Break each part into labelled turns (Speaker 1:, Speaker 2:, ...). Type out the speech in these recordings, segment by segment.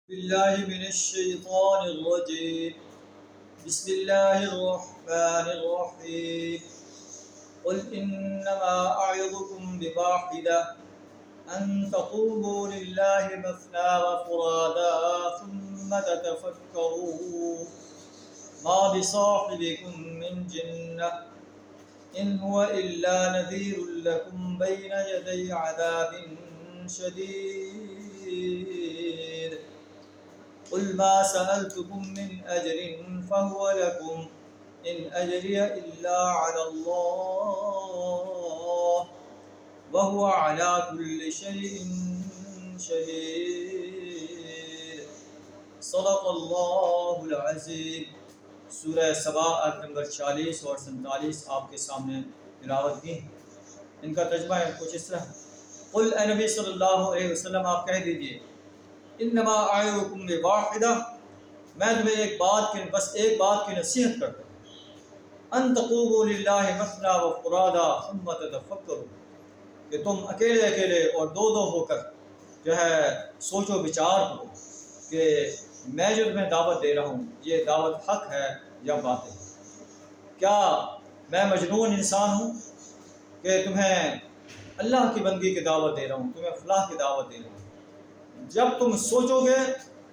Speaker 1: بالله من الشيطان الرجيم. بسم الله الرحمن الرحيم. قل إنما أعظكم بواحدة أن تقوموا لله مثنى وفرادا ثم تتفكروا ما بصاحبكم من جنة إن هو إلا نذير لكم بين يدي عذاب شديد. قل ما سألتكم من أجر فهو لكم إن أجري إلا على الله وهو على كل شيء شهيد. صدق اللہ العظیم. سورہ سبا آیت نمبر 46 اور 47 آپ کے سامنے تلاوت کی. ان کا ترجمہ کچھ اس طرح: قل اے نبی صلی اللہ علیہ وسلم آپ کہہ دیجئے انما اعظکم بواحدہ، میں تمہیں بس ایک بات کی نصیحت کرتا ہوں، ان تقوموا للہ مثنی وفرادا ثم تتفکروا، کہ تم اکیلے اکیلے اور دو دو ہو کر جو ہے سوچو بچار کرو کہ میں جو تمہیں دعوت دے رہا ہوں یہ دعوت حق ہے یا باطل. کیا میں مجنون انسان ہوں کہ تمہیں اللہ کی بندگی کی دعوت دے رہا ہوں، تمہیں فلاح کی دعوت دے رہا ہوں؟ جب تم سوچو گے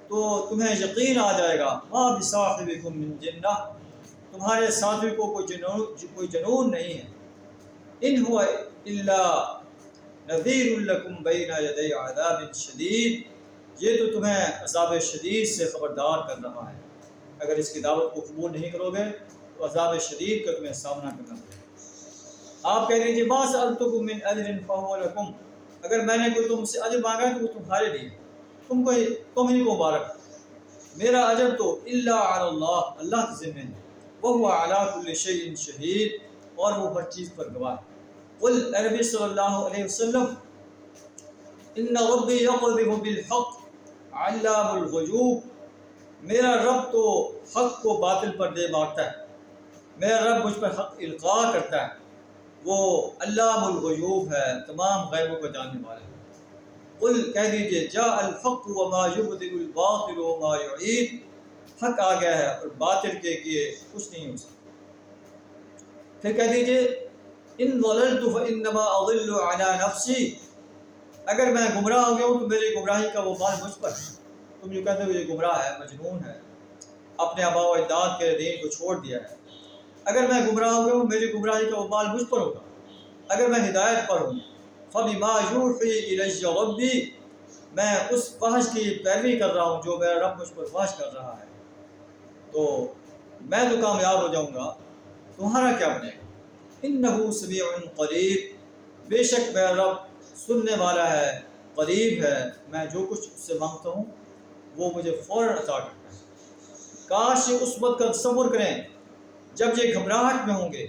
Speaker 1: تو تمہیں یقین آ جائے گا ما بصاحبکم من جنہ، تمہارے ساتھی کو کوئی جنون نہیں ہے. ان هو الا نذیر لکم بین یدی عذاب شدید، یہ تو تمہیں عذاب شدید سے خبردار کر رہا ہے. اگر اس کی دعوت کو قبول نہیں کرو گے تو عذاب شدید کا تمہیں سامنا کرنا پڑے گا. آپ کہہ دیجیے ما سألتکم من اجر فهو لکم، اگر میں نے کوئی تم سے اجر مانگا ہے تو وہ تمہارے لیے، تم ہی کو مبارک. میرا اجر تو الا علی اللہ، اللہ کے ذمہ ہے. وہو علی کل شیء شہید، اور وہ ہر چیز پر گواہ ہے. قل اے نبی صلی اللہ علیہ وسلم ان ربی یقذف بالحق علام الغیوب، میرا رب تو حق کو باطل پر دے مارتا ہے، میرا رب مجھ پر حق القاء کرتا ہے، وہ علام الغیوب ہے، تمام غیبوں کو جاننے والا ہے. قل کہہ دیجئے جاء الحق وما یبدل الباطل وما یعید، حق آ گیا ہے اور باطل کے کیے کچھ نہیں ہو سکتا. پھر کہہ دیجئے ان ضللت فانما اضل علی نفسی، اگر میں گمراہ ہو گیا ہوں تو میری گمراہی کا وبال مجھ پر ہے. تم جو کہتے ہو یہ گمراہ ہے، مجنون ہے، اپنے آباء و اجداد کے دین کو چھوڑ دیا ہے، اگر میں گمراہ ہو گیا ہوں میری گمراہی کا وبال مجھ پر ہوگا. اگر میں ہدایت پر ہوں فبما یوحی الی ربی، میں اس وحی کی پیروی کر رہا ہوں جو میرا رب مجھ پر وحی کر رہا ہے، تو میں تو کامیاب ہو جاؤں گا، تمہارا کیا بنے گا؟ انہ سمیع قریب، بے شک میرا رب سننے والا ہے، قریب ہے، میں جو کچھ اس سے مانگتا ہوں وہ مجھے فوراً عطا کرتا ہے. کاش اس وقت کا تصور کریں جب یہ گھبراہٹ میں ہوں گے،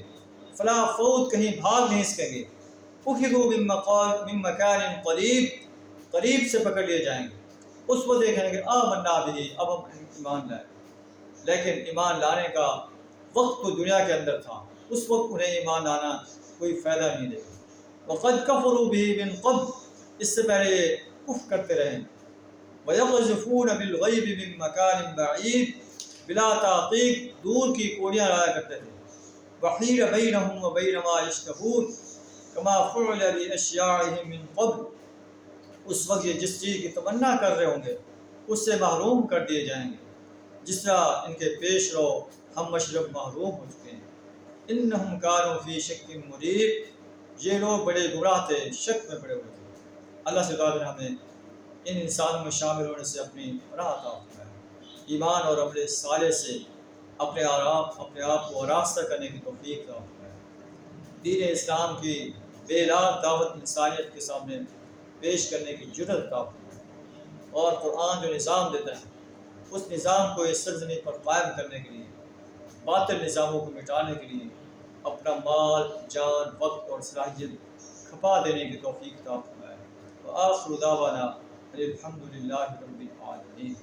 Speaker 1: فلا فوت کہیں بھاگ نہیں سکیں گے. اخذوا من مکان قریب، قریب سے پکڑ لیے جائیں گے. اس وقت دیکھیں گے آمنا بھی، اب ہم ایمان لائے، لیکن ایمان لانے کا وقت تو دنیا کے اندر تھا، اس وقت انہیں ایمان لانا کوئی فائدہ نہیں دے گا. وقد کفروا به من قبل، اس سے پہلے یہ کفر کرتے رہے. وَيَقْذِفُونَ بِالْغَيْبِ مِن مَّكَانٍ بَعِيدٍ، بلا تحقیق دور کی کوڑیاں لایا کرتے تھے. وَحِيلَ بَيْنَهُمْ وَبَيْنَ مَا يَشْتَهُونَ كَمَا فُعِلَ بِأَشْيَاعِهِم مِّن قَبْلُ، اس وقت یہ جس چیز کی تمنا کر رہے ہوں گے اس سے محروم کر دیے جائیں گے، جس طرح ان کے پیش رو ہم مشرب محروم ہو چکے ہیں. انہم کانوا فی شک مریب، یہ لوگ بڑے گمراہ تھے، شک میں پڑے ہوئے تھے. اللہ سے دعا ہمیں ان انسانوں میں شامل ہونے سے اپنی پناہ عطا فرمائے، ایمان اور عمل صالح سے اپنے آپ کو آراستہ کرنے کی توفیق عطا فرمائے. دین اسلام کی بے لاگ دعوت انسانیت کے سامنے پیش کرنے کی جرأت عطا فرمائے، اور قرآن جو نظام دیتا ہے اس نظام کو اس سرزمین پر قائم کرنے کے لیے، باطل نظاموں کو مٹانے کے لیے اپنا مال، جان، وقت اور صلاحیت کھپا دینے کی توفیق عطا فرمائے. وآخر دعوانا الحمد للہ رب العالمین.